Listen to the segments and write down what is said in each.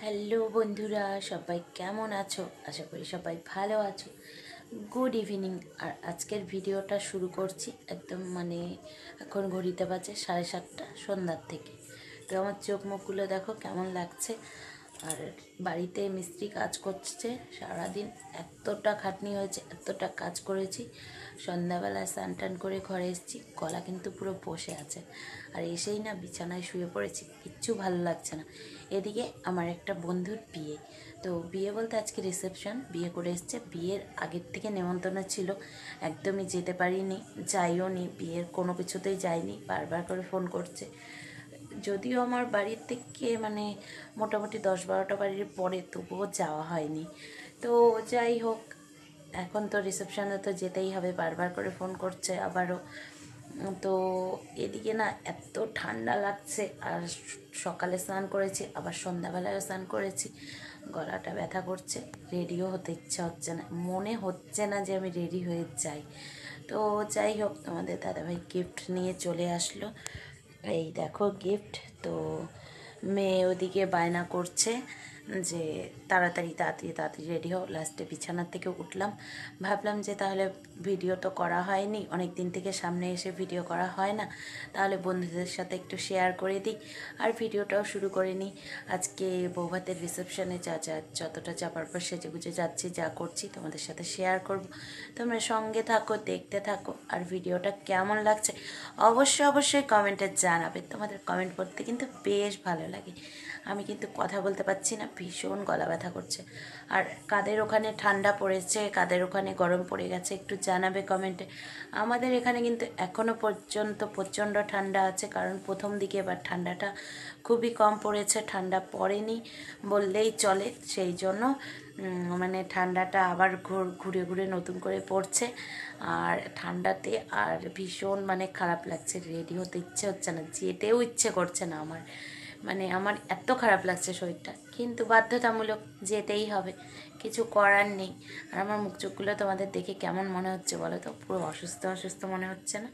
Hello বন্ধুরা, সবাই কেমন আছো? আশা করি সবাই ভালো আছো। Good evening. আর আজকের ভিডিওটা শুরু করছি একদম এখন ঘড়িতে বাজে 7:30 সন্ধ্যার থেকে। তো আমার চোখ মুখগুলো দেখো কেমন লাগছে। আর বাড়িতে মিস্ত্রি কাজ করছে সারাদিন, এতটা খাটনি হয়েছে, এতটা কাজ করেছি। সন্ধ্যাবেলায় স্নান টান করে ঘরে এসেছি, গলা কিন্তু পুরো বসে আছে। আর এসেই না বিছানায় শুয়ে পড়েছি, কিচ্ছু ভালো লাগছে না। এদিকে আমার একটা বন্ধুর বিয়ে, তো বিয়ে বলতে আজকে রিসেপশন, বিয়ে করে এসছে। বিয়ের আগের থেকে নেমন্তন্ন ছিল, একদমই যেতে পারিনি, যাইও নি, বিয়ের কোনো কিছুতেই যাইনি, বারবার করে ফোন করছে। যদিও আমার বাড়ির থেকে মোটামুটি 10-12টা বাড়ির পরে, তবুও যাওয়া হয়নি। তো যাই হোক, এখন তো রিসেপশনে তো যেতেই হবে, বারবার করে ফোন করছে আবারও। তো এদিকে না এত ঠান্ডা লাগছে, আর সকালে স্নান করেছি, আবার সন্ধ্যাবেলায় স্নান করেছি, গলাটা ব্যথা করছে, রেডিও হতে ইচ্ছা হচ্ছে না, মনে হচ্ছে না যে আমি রেডি হয়ে যাই। তো যাই হোক, তোমাদের দাদাভাই গিফট নিয়ে চলে আসলো। এই দেখো গিফট। তো মেয়ে ওদিকে বায়না করছে যে তাড়াতাড়ি তাড়াতাড়ি তাড়াতাড়ি রেডি হও। লাস্টে বিছানার থেকে উঠলাম, ভাবলাম যে তাহলে ভিডিও তো করা হয়নি, অনেক দিন থেকে সামনে এসে ভিডিও করা হয় না, তাহলে বন্ধুদের সাথে একটু শেয়ার করে দিই, আর ভিডিওটাও শুরু করে নিই। আজকে বৌভাতের রিসেপশনে যতটা যা পারপাস সেজে গুজে যাচ্ছি, যা করছি তোমাদের সাথে শেয়ার করব। তোমরা সঙ্গে থাকো, দেখতে থাকো, আর ভিডিওটা কেমন লাগছে অবশ্যই কমেন্টে জানাবে। তোমাদের কমেন্ট পড়তে কিন্তু বেশ ভালো লাগে। আমি কিন্তু কথা বলতে পারছি না, ভীষণ গলা ব্যথা করছে। আর কাদের ওখানে ঠান্ডা পড়েছে, কাদের ওখানে গরম পড়ে গেছে, একটু জানাবে কমেন্টে। আমাদের এখানে কিন্তু এখনও পর্যন্ত প্রচণ্ড ঠান্ডা আছে, কারণ প্রথম দিকে এবার ঠান্ডাটা খুবই কম পড়েছে, ঠান্ডা পড়েনি বললেই চলে। সেই জন্য ঠান্ডাটা আবার ঘুরে ঘুরে নতুন করে পড়ছে। আর ঠান্ডাতে আর ভীষণ খারাপ লাগছে, রেডি হতে ইচ্ছে হচ্ছে না, যেতেও ইচ্ছে করছে না আমার। আমার এত খারাপ লাগছে শরীরটা, কিন্তু বাধ্যতামূলক যেতেই হবে, কিছু করার নেই। আর আমার মুখ চোখগুলো তোমাদের দেখে কেমন মনে হচ্ছে বলো তো? পুরো অসুস্থ অসুস্থ মনে হচ্ছে না?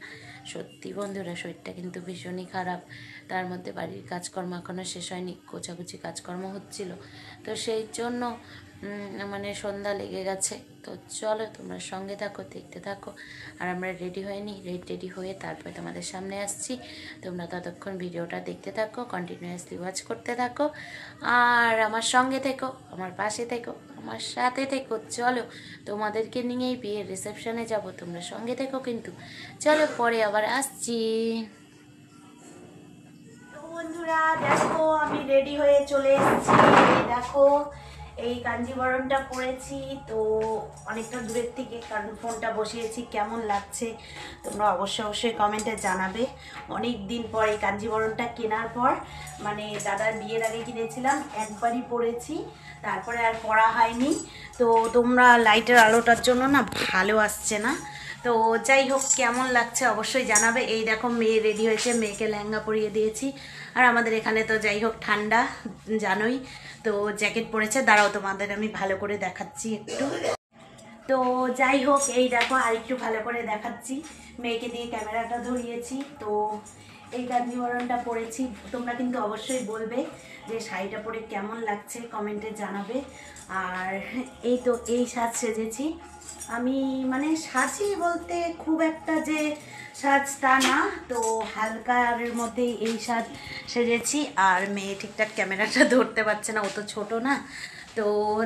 সত্যি বন্ধুরা, শরীরটা কিন্তু ভীষণই খারাপ। তার মধ্যে বাড়ির কাজকর্ম এখনও শেষ হয়নি, গোছাগুছি কাজকর্ম হচ্ছিল, তো সেই জন্য সন্ধ্যা লেগে গেছে। তো চলো তোমরা সঙ্গে থাকো, দেখতে থাকো। আর আমরা রেডি হয়নি, রেডি হয়ে তারপরে তোমাদের সামনে আসছি। তোমরা ততক্ষণ ভিডিওটা দেখতে থাকো, কন্টিনিউয়াসলি ওয়াচ করতে থাকো, আর আমার সঙ্গে থেকো, আমার পাশে থেকো, আমার সাথে থেকো। চলো তোমাদেরকে নিয়েই বিয়ের রিসেপশনে যাব, তোমরা সঙ্গে থেকো কিন্তু। চলো পরে আবার আসছি। তো বন্ধুরা দেখো, আমি রেডি হয়ে চলে এসেছি। দেখো এই কাঞ্জিবরণটা পরেছি, তো অনেকটা দূরের থেকে, কারণ ফোনটা বসিয়েছি। কেমন লাগছে তোমরা অবশ্যই কমেন্টে জানাবে। অনেক দিন পর এই কাঞ্জিবরণটা কেনার পর, দাদার বিয়ের আগে কিনেছিলাম, একবারই পরেছি, তারপরে আর পরা হয়নি। তো তোমরা লাইটের আলোটার জন্য না ভালো আসছে না। তো যাই হোক, কেমন লাগছে অবশ্যই জানাবে। এই দেখো মেয়ে রেডি হয়েছে, মেয়েকে লেহেঙ্গা পরিয়ে দিয়েছি। আর আমাদের এখানে তো যাই হোক ঠান্ডা, জানোই, তো জ্যাকেট পরেছে। দাঁড়াও তোমাদের আমি ভালো করে দেখাচ্ছি একটু। তো যাই হোক, এই দেখো আর একটু ভালো করে দেখাচ্ছি, মেয়েকে দিয়ে ক্যামেরাটা ধরিয়েছি। তো এই কাঞ্জিবরণটা পরেছি। তোমরা কিন্তু অবশ্যই বলবে যে শাড়িটা পরে কেমন লাগছে, কমেন্টে জানাবে। আর এই তো এই সাজ সেজেছি আমি, সাজি বলতে খুব একটা যে সাজ তা না, তো হালকার মধ্যে এই সাজ সেজেছি। আর মেয়ে ঠিকঠাক ক্যামেরাটা ধরতে পারছে না, ও তো ছোটো না। তো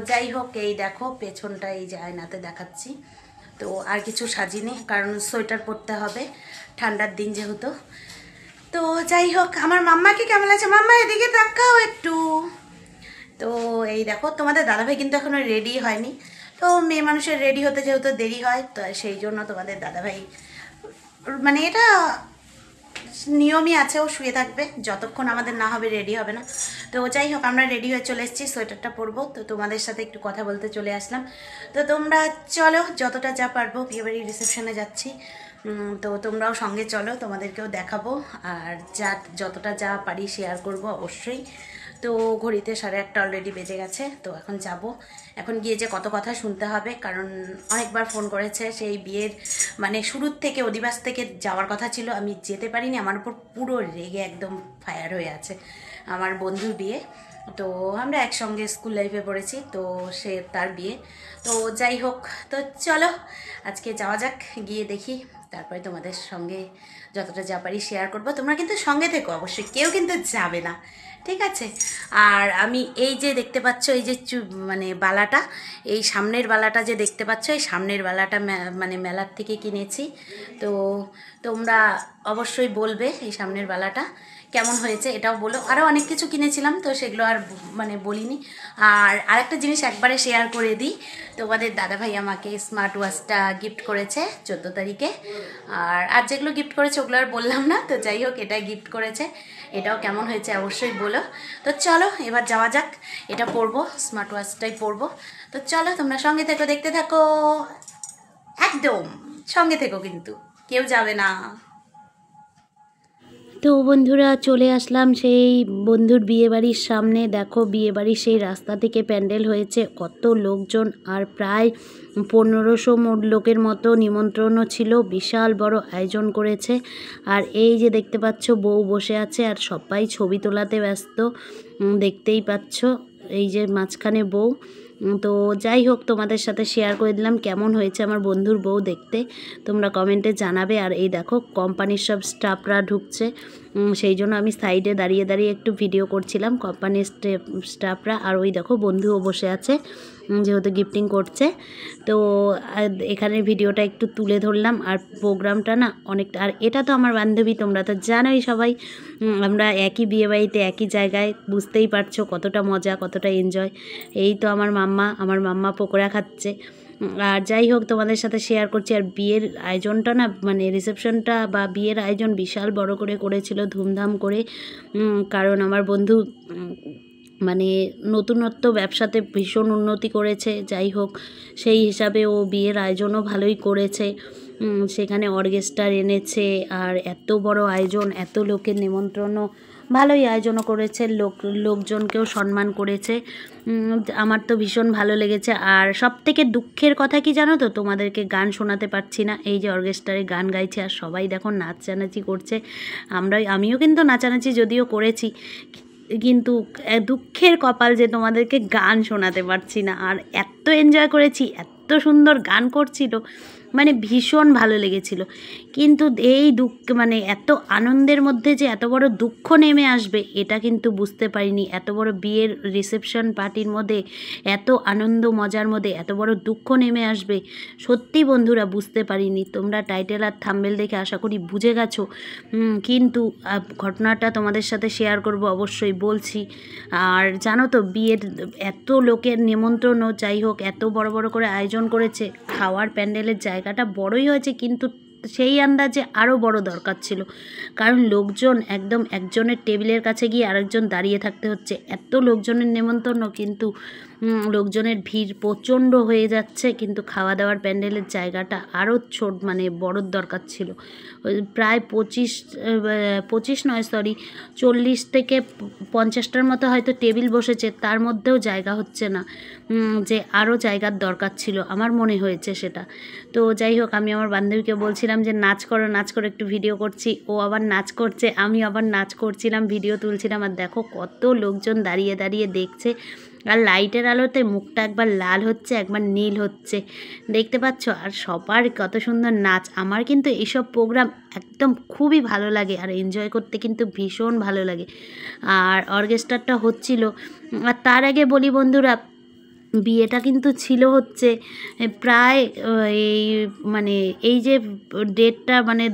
যাই হোক, এই দেখো পেছনটা এই যে আয়নাতে দেখাচ্ছি। তো আর কিছু সাজিনি, কারণ সোয়েটার পরতে হবে, ঠান্ডার দিন যেহেতু। তো যাই হোক, আমার মাম্মাকে কেমন লাগছে? মাম্মা এদিকে তাকাও একটু। তো এই দেখো, তোমাদের দাদাভাই কিন্তু এখনো রেডি হয়নি। তো মেয়ে মানুষের রেডি হতে যেহেতু দেরি হয়, তো সেই জন্য তোমাদের দাদাভাই এটা নিয়মই আছে, ও শুয়ে থাকবে যতক্ষণ আমাদের না হবে, রেডি হবে না। তো যাই হোক, আমরা রেডি হয়ে চলে এসেছি, সোয়েটারটা পরবো। তো তোমাদের সাথে একটু কথা বলতে চলে আসলাম। তো তোমরা চলো, যতটা যা পারবো, বিয়েবাড়ির রিসেপশনে যাচ্ছি। তো তোমরাও সঙ্গে চলো, তোমাদেরকেও দেখাবো, আর যতটা যা পারি শেয়ার করব অবশ্যই। তো ঘড়িতে 8:30 অলরেডি বেজে গেছে। তো এখন যাব, এখন গিয়ে যে কত কথা শুনতে হবে, কারণ অনেকবার ফোন করেছে। সেই বিয়ের শুরুর থেকে, অধিবাস থেকে যাওয়ার কথা ছিল, আমি যেতে পারিনি। আমার উপর পুরো রেগে একদম ফায়ার হয়ে আছে। আমার বন্ধুর বিয়ে, তো আমরা একসঙ্গে স্কুল লাইফে পড়েছি, তো সে তার বিয়ে। তো যাই হোক, তো চলো আজকে যাওয়া যাক, গিয়ে দেখি, তারপরে তোমাদের সঙ্গে যতটা যা পারি শেয়ার করবো। তোমরা কিন্তু সঙ্গে থেকো অবশ্যই, কেউ কিন্তু যাবে না, ঠিক আছে? আর আমি এই যে দেখতে পাচ্ছ, এই যে মানে বালাটা, এই সামনের বালাটা যে দেখতে পাচ্ছ, এই সামনের বালাটা মানে মেলার থেকে কিনেছি। তো তোমরা অবশ্যই বলবে এই সামনের বালাটা কেমন হয়েছে, এটাও বলো। আরও অনেক কিছু কিনেছিলাম, তো সেগুলো আর মানে বলিনি। আর আরেকটা জিনিস একবারে শেয়ার করে দিই, তোমাদের দাদাভাই আমাকে স্মার্ট ওয়াচটা গিফট করেছে 14 তারিখে। আর যেগুলো গিফট করেছে ওগুলো আর বললাম না, তো যাই হোক এটাই গিফট করেছে। এটাও কেমন হয়েছে অবশ্যই বলো। তো চলো এবার যাওয়া যাক, এটা পরবো, স্মার্ট ওয়াচটাই পরবো। তো চলো তোমরা সঙ্গে থেকো, দেখতে থাকো, একদম সঙ্গে থেকো, কিন্তু কেউ যাবে না। তো বন্ধুরা চলে আসলাম সেই বন্ধুর বিয়েবাড়ির সামনে। দেখো বিয়েবাড়ির সেই রাস্তা থেকে প্যান্ডেল হয়েছে, কত লোকজন, আর প্রায় 1500 লোকের মতো নিমন্ত্রণও ছিল, বিশাল বড় আয়োজন করেছে। আর এই যে দেখতে পাচ্ছ বউ বসে আছে আর সবাই ছবি তোলাতে ব্যস্ত, দেখতেই পাচ্ছ এই যে মাঝখানে বউ। তো যাই হোক তোমাদের সাথে শেয়ার করে দিলাম কেমন হয়েছে আমার বন্ধুর বউ দেখতে, তোমরা কমেন্টে জানাবে। আর এই দেখো কোম্পানির সব স্টাফরা ঢুকছে, সেই জন্য আমি সাইডে দাঁড়িয়ে দাঁড়িয়ে একটু ভিডিও করছিলাম, কোম্পানির স্টাফরা। আর ওই দেখো বন্ধুও বসে আছে, যেহেতু গিফটিং করছে। তো এখানে ভিডিওটা একটু তুলে ধরলাম। আর প্রোগ্রামটা না অনেকটা, আর এটা তো আমার বান্ধবী, তোমরা তো জানোই সবাই, আমরা একই বিয়েবাড়িতে একই জায়গায়, বুঝতেই পারছো কতটা মজা, কতটা এনজয়। এই তো আমার মাম্মা পকোড়া খাচ্ছে। আর যাই হোক তোমাদের সাথে শেয়ার করছি। আর বিয়ের আয়োজনটা না, মানে রিসেপশনটা বা বিয়ের আয়োজন বিশাল বড় করে করেছিল, ধুমধাম করে। কারণ আমার বন্ধু মানে নতুনত্ব ব্যবসাতে ভীষণ উন্নতি করেছে, যাই হোক সেই হিসাবে ও বিয়ের আয়োজনও ভালোই করেছে। সেখানে অর্কেস্ট্রা এনেছে, আর এত বড় আয়োজন, এত লোকের নিমন্ত্রণও, ভালোই আয়োজনও করেছে, লোকজনকেও সম্মান করেছে। আমার তো ভীষণ ভালো লেগেছে। আর সব থেকে দুঃখের কথা কি জানো তো, তোমাদেরকে গান শোনাতে পারছি না। এই যে অর্কেস্ট্রারে গান গাইছে আর সবাই দেখো নাচানাচি করছে, আমিও কিন্তু নাচানাচি যদিও করেছি, কিন্তু দুঃখের কপাল যে তোমাদেরকে গান শোনাতে পারছি না। আর এত এনজয় করেছি, এত সুন্দর গান করছিল, মানে ভীষণ ভালো লেগেছিল। কিন্তু এই মানে এত আনন্দের মধ্যে যে এত বড় দুঃখ নেমে আসবে এটা কিন্তু বুঝতে পারিনি। এত বড় বিয়ের রিসেপশন পার্টির মধ্যে, এত আনন্দ মজার মধ্যে এত বড় দুঃখ নেমে আসবে, সত্যি বন্ধুরা বুঝতে পারিনি। তোমরা টাইটেল আর থাম্বনেল দেখে আশা করি বুঝে গেছো। কিন্তু ঘটনাটা তোমাদের সাথে শেয়ার করব অবশ্যই, বলছি। আর জানো তো বিয়ের এত লোকের নিমন্ত্রণও, যাই হোক এত বড় বড় করে আয়োজন করেছে, খাওয়ার প্যান্ডেলের জায়গাটা বড়ই হয়েছে, কিন্তু সেই আন্দাজে আরও বড় দরকার ছিল। কারণ লোকজন একদম একজনের টেবিলের কাছে গিয়ে আরেকজন দাঁড়িয়ে থাকতে হচ্ছে, এত লোকজনের নেমন্তন্ন, কিন্তু লোকজনের ভিড় প্রচণ্ড হয়ে যাচ্ছে। কিন্তু খাওয়া দাওয়ার প্যান্ডেলের জায়গাটা আরও ছোট, মানে বড়োর দরকার ছিল। প্রায় 25 নয় সরি 40 থেকে 50টার মতো হয়তো টেবিল বসেছে, তার মধ্যেও জায়গা হচ্ছে না, যে আরও জায়গার দরকার ছিল, আমার মনে হয়েছে সেটা। তো যাই হোক আমি আমার বান্ধবীকে বলছিলাম যে নাচ করো একটু ভিডিও করছি, ও আবার নাচ করছে, আমি আবার নাচ করছিলাম, ভিডিও তুলছিলাম। আর দেখো কত লোকজন দাঁড়িয়ে দাঁড়িয়ে দেখছে, আর লাইটের আলোতে মুখটা একবার লাল হচ্ছে, একবার নীল হচ্ছে, দেখতে পাচ্ছ। আর সবার কত সুন্দর নাচ। আমার কিন্তু এইসব প্রোগ্রাম একদম খুবই ভালো লাগে, আর এনজয় করতে কিন্তু ভীষণ ভালো লাগে। আর অর্কেস্ট্রাটা হচ্ছিল। আর তার আগে বলি বন্ধুরা, বিয়েটা কিন্তু ছিল হচ্ছে প্রায় এই মানে এই যে ডেটটা, মানে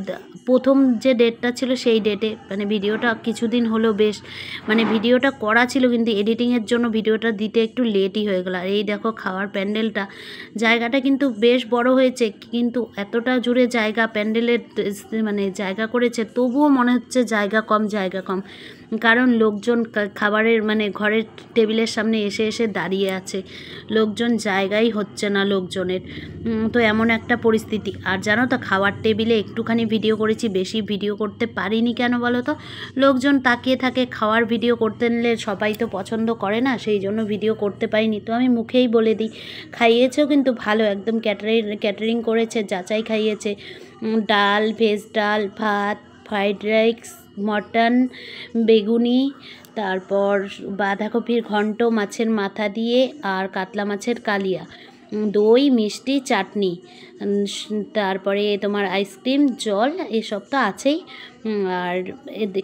প্রথম যে ডেটটা ছিল সেই ডেটে, মানে ভিডিওটা কিছুদিন হলো বেশ, মানে ভিডিওটা করা ছিল, কিন্তু এডিটিংয়ের জন্য ভিডিওটা দিতে একটু লেটই হয়ে গেল। আর এই দেখো খাওয়ার প্যান্ডেলটা, জায়গাটা কিন্তু বেশ বড় হয়েছে, কিন্তু এতটা জুড়ে জায়গা প্যান্ডেলের মানে জায়গা করেছে, তবুও মনে হচ্ছে জায়গা কম, কারণ লোকজন খাবারের মানে ঘরের টেবিলের সামনে এসে এসে দাঁড়িয়ে আছে, লোকজন জায়গাই হচ্ছে না লোকজনের। তো এমন একটা পরিস্থিতি। আর জানো তো খাওয়ার টেবিলে একটুখানি ভিডিও করেছি, বেশি ভিডিও করতে পারিনি, কেন বলো তো, লোকজন তাকিয়ে থাকে, খাওয়ার ভিডিও করতে নিলে সবাই তো পছন্দ করে না, সেই জন্য ভিডিও করতে পারিনি। তো আমি মুখেই বলে দিই, খাইয়েছেও কিন্তু ভালো, একদম ক্যাটারিং করেছে, যাচাই খাইয়েছে, ডাল, ভেজ ডাল, ভাত, ফ্রাইড রাইস, মটন, বেগুনি, তারপর বাঁধাকপির ঘন্ট, মাছের মাথা দিয়ে আর কাতলা মাছের কালিয়া, দই, মিষ্টি, চাটনি, তারপরে তোমার আইসক্রিম, জল, এসব তো আছেই। আর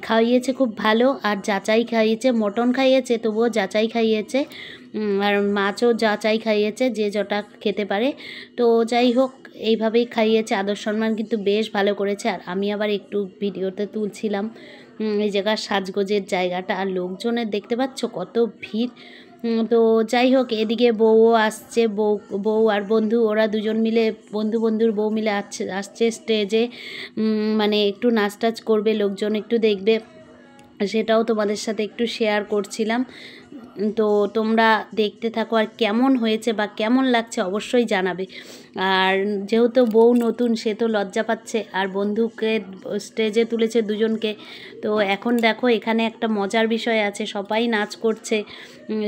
খাইয়েছে খুব ভালো, আর যাচাই খাইয়েছে, মটন খাইয়েছে তবুও যাচাই খাইয়েছে, আর মাছও যাচাই খাইয়েছে, যে যটা খেতে পারে। তো যাই হোক, এইভাবেই খাইয়েছে, আদর সম্মান কিন্তু বেশ ভালো করেছে। আর আমি আবার একটু ভিডিওতে তুলছিলাম এই জায়গার সাজগোজের জায়গাটা, আর লোকজনের দেখতে পাচ্ছ কত ভিড়। তো যাই হোক, এদিকে বউও আসছে, বউ আর বন্ধু, ওরা দুজন মিলে, বন্ধুর বউ মিলে আসছে স্টেজে, মানে একটু নাচ টাচ করবে, লোকজন একটু দেখবে, সেটাও তোমাদের সাথে একটু শেয়ার করছিলাম। তো তোমরা দেখতে থাকো, আর কেমন হয়েছে বা কেমন লাগছে অবশ্যই জানাবে। আর যেহেতু বউ নতুন, সে তো লজ্জা পাচ্ছে, আর বন্ধুকে স্টেজে তুলেছে দুজনকে। তো এখন দেখো, এখানে একটা মজার বিষয় আছে, সবাই নাচ করছে,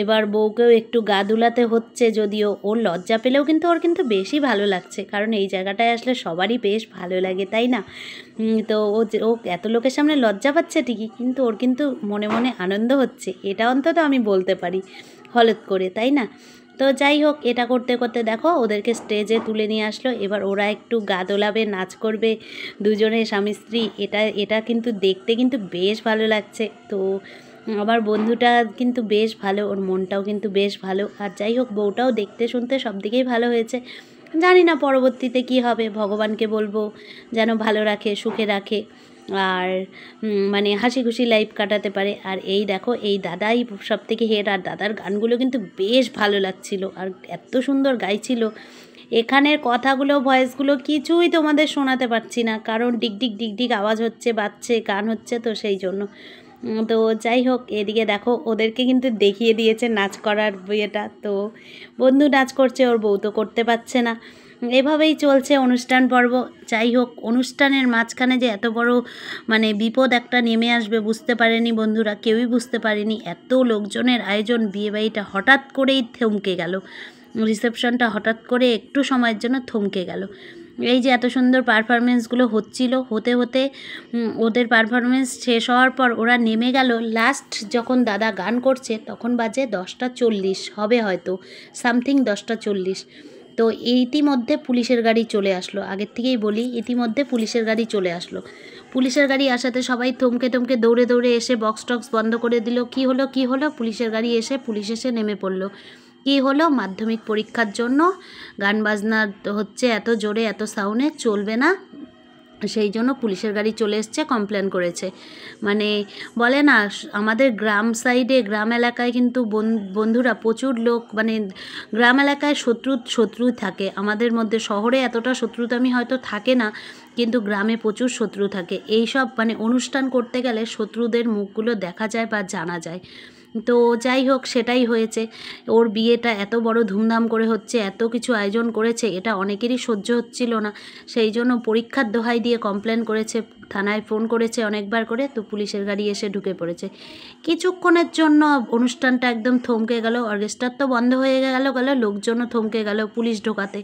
এবার বউকেও একটু গা দুলাতে হচ্ছে, যদিও ওর লজ্জা পেলেও কিন্তু ওর কিন্তু বেশি ভালো লাগছে, কারণ এই জায়গাটায় আসলে সবারই বেশ ভালো লাগে, তাই না? তো ও এত লোকের সামনে লজ্জা পাচ্ছে ঠিকই, কিন্তু ওর কিন্তু মনে মনে আনন্দ হচ্ছে, এটা অন্তত আমি বলতে পারি, হলুদ করে, তাই না? তো যাই হোক, এটা করতে করতে দেখো ওদেরকে স্টেজে তুলে নিয়ে আসলো। এবার ওরা একটু গা দোলাবে, নাচ করবে দুজনে স্বামী স্ত্রী। এটা কিন্তু দেখতে কিন্তু বেশ ভালো লাগছে। তো আমার বন্ধুটা কিন্তু বেশ ভালো, ওর মনটাও কিন্তু বেশ ভালো। আর যাই হোক, বউটাও দেখতে শুনতে সব দিকেই ভালো হয়েছে। জানি না পরবর্তীতে কি হবে, ভগবানকে বলবো যেন ভালো রাখে, সুখে রাখে, আর মানে হাসি খুশি লাইফ কাটাতে পারে। আর এই দেখো, এই দাদাই সব থেকে হেড, আর দাদার গানগুলো কিন্তু বেশ ভালো লাগছিল, আর এত সুন্দর গাইছিল। এখানের কথাগুলো, ভয়েসগুলো কিছুই তোমাদের শোনাতে পারছি না, কারণ ডিগডিগ আওয়াজ হচ্ছে, বাজছে, গান হচ্ছে, তো সেই জন্য। তো যাই হোক, এদিকে দেখো ওদেরকে কিন্তু দেখিয়ে দিয়েছে নাচ করার ইয়েটা। তো বন্ধু নাচ করছে, ওর বউ তো করতে পারছে না। এভাবেই চলছে অনুষ্ঠান পর্ব। যাই হোক, অনুষ্ঠানের মাঝখানে যে এত বড় মানে বিপদ একটা নেমে আসবে বুঝতে পারেনি বন্ধুরা, কেউই বুঝতে পারেনি। এত লোকজনের আয়োজন, বিয়েবাড়িটা হঠাৎ করেই থমকে গেল, রিসেপশনটা হঠাৎ করে একটু সময়ের জন্য থমকে গেল। এই যে এত সুন্দর পারফরমেন্সগুলো হচ্ছিল, হতে হতে ওদের পারফরমেন্স শেষ হওয়ার পর ওরা নেমে গেল। লাস্ট যখন দাদা গান করছে তখন বাজে 10:40 হবে, হয়তো সামথিং 10:40। তো ইতিমধ্যে পুলিশের গাড়ি চলে আসলো, আগের থেকেই বলি, ইতিমধ্যে পুলিশের গাড়ি চলে আসলো। পুলিশের গাড়ি আসাতে সবাই থমকে দৌড়ে দৌড়ে এসে বক্স টক্স বন্ধ করে দিল। কি হলো, পুলিশের গাড়ি এসে, পুলিশ এসে নেমে পড়লো। কি হলো, মাধ্যমিক পরীক্ষার জন্য গান বাজনা হচ্ছে, এত জোরে এত সাউন্ডে চলবে না, সেই জন্য পুলিশের গাড়ি চলে এসছে, কমপ্লেন করেছে। মানে বলে না, আমাদের গ্রাম সাইডে, গ্রাম এলাকায় কিন্তু বন্ধুরা প্রচুর লোক, মানে গ্রাম এলাকায় শত্রু থাকে আমাদের মধ্যে। শহরে এতটা শত্রুতামি হয়তো থাকে না, কিন্তু গ্রামে প্রচুর শত্রু থাকে। এই সব মানে অনুষ্ঠান করতে গেলে শত্রুদের মুখগুলো দেখা যায় বা জানা যায়। তো যাই হোক, সেটাই হয়েছে। ওর বিয়েটা এত বড় ধুমধাম করে হচ্ছে, এত কিছু আয়োজন করেছে, এটা অনেকেরই সহ্য হচ্ছিল না, সেই জন্য পরীক্ষার দোহাই দিয়ে কমপ্লেন করেছে, থানায় ফোন করেছে অনেকবার করে। তো পুলিশের গাড়ি এসে ঢুকে পড়েছে। কিছুক্ষণের জন্য অনুষ্ঠানটা একদম থমকে গেল, অর্কেস্ট্রার তো বন্ধ হয়ে গেল, লোকজনও থমকে গেল পুলিশ ঢোকাতে।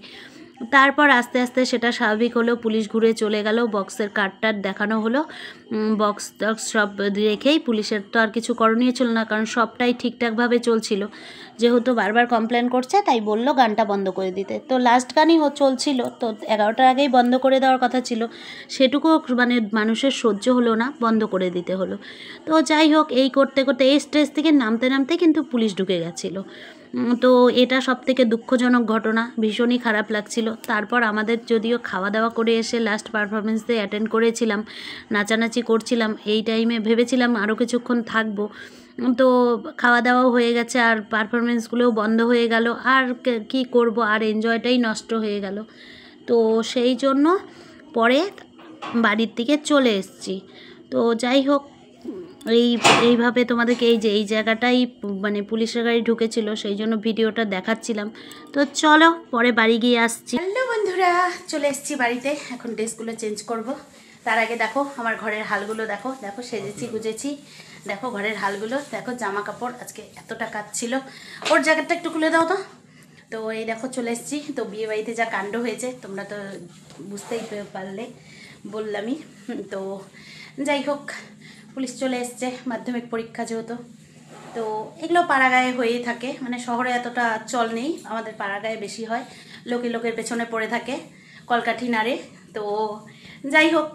তারপর আস্তে আস্তে সেটা স্বাভাবিক হলো, পুলিশ ঘুরে চলে গেল, বক্সের কার্ডটার দেখানো হলো, বক্স টক্স সব রেখেই, পুলিশের তো আর কিছু করণীয় ছিল না, কারণ সবটাই ঠিকঠাকভাবে চলছিল। যেহেতু বারবার কমপ্লেন করছে, তাই বলল গানটা বন্ধ করে দিতে। তো লাস্ট গানই চলছিল, তো 11টার আগেই বন্ধ করে দেওয়ার কথা ছিল, সেটুকু মানে মানুষের সহ্য হলো না, বন্ধ করে দিতে হলো। তো যাই হোক, এই করতে করতে এই স্টেজ থেকে নামতে কিন্তু পুলিশ ঢুকে গেছিলো। তো এটা সবথেকে দুঃখজনক ঘটনা, ভীষণই খারাপ লাগছিল। তারপর আমাদের যদিও খাওয়া দাওয়া করে এসে লাস্ট পারফরমেন্স দিয়ে অ্যাটেন্ড করেছিলাম, নাচানাচি করছিলাম, এই টাইমে ভেবেছিলাম আরও কিছুক্ষণ থাকবো। তো খাওয়া দাওয়াও হয়ে গেছে, আর পারফরমেন্সগুলোও বন্ধ হয়ে গেল, আর কি করব, আর এনজয়টাই নষ্ট হয়ে গেল। তো সেই জন্য পরে বাড়ির দিকে চলে এসেছি। তো যাই হোক, এইভাবে তোমাদেরকে এই জায়গাটাই মানে পুলিশের গাড়ি ঢুকেছিল, সেই জন্য ভিডিওটা দেখাচ্ছিলাম। তো চলো পরে বাড়ি গিয়ে আসছি। হ্যালো বন্ধুরা, চলে এসেছি বাড়িতে, এখন ড্রেসগুলো চেঞ্জ করব। তার আগে দেখো আমার ঘরের হালগুলো, দেখো সেজেছি গুজেছি, দেখো ঘরের হালগুলো, দেখো জামা কাপড় আজকে এতটা কাজ ছিল। ওর জ্যাকেটটা একটু খুলে দাও তো। তো এই দেখো চলে এসেছি। তো বিয়ে বাড়িতে যা কাণ্ড হয়েছে তোমরা তো বুঝতেই পারলে, বললামই। তো যাই হোক, পুলিশ চলে এসছে, মাধ্যমিক পরীক্ষা যেহেতু, তো এগুলো পাড়াগাঁয়ে হয়েই থাকে, মানে শহরে এতটা চল নেই, আমাদের পাড়াগাঁয়ে বেশি হয়, লোকের পেছনে পড়ে থাকে কলকাঠি নাড়ে। তো যাই হোক,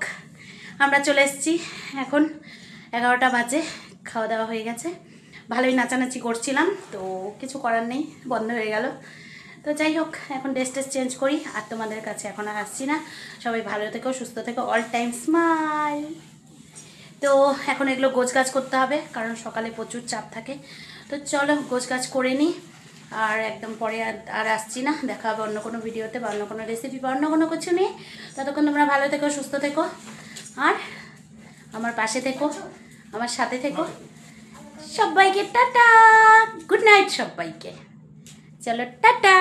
আমরা চলে এসেছি, এখন 11টা বাজে, খাওয়া দাওয়া হয়ে গেছে, ভালোই নাচানাচি করছিলাম, তো কিছু করার নেই, বন্ধ হয়ে গেল। তো যাই হোক, এখন ড্রেস চেঞ্জ করি, আর তোমাদের কাছে এখন আর আসছি না। সবাই ভালো থেকো, সুস্থ থেকো, অল টাইম স্মাইল। তো এখন এগুলো গোছগাছ করতে হবে, কারণ সকালে প্রচুর চাপ থাকে। তো চলো গোছগাছ করে নিই, আর একদম পরে আর আসছি না, দেখা হবে অন্য কোনো ভিডিওতে বা অন্য কোনো রেসিপি বা অন্য কোনো কিছু নিয়ে। ততক্ষণ তোমরা ভালো থেকো, সুস্থ থেকো, আর আমার পাশে থেকো, আমার সাথে থেকো। সবাইকে টাটা, গুড নাইট সবাইকে, চলো টাটা।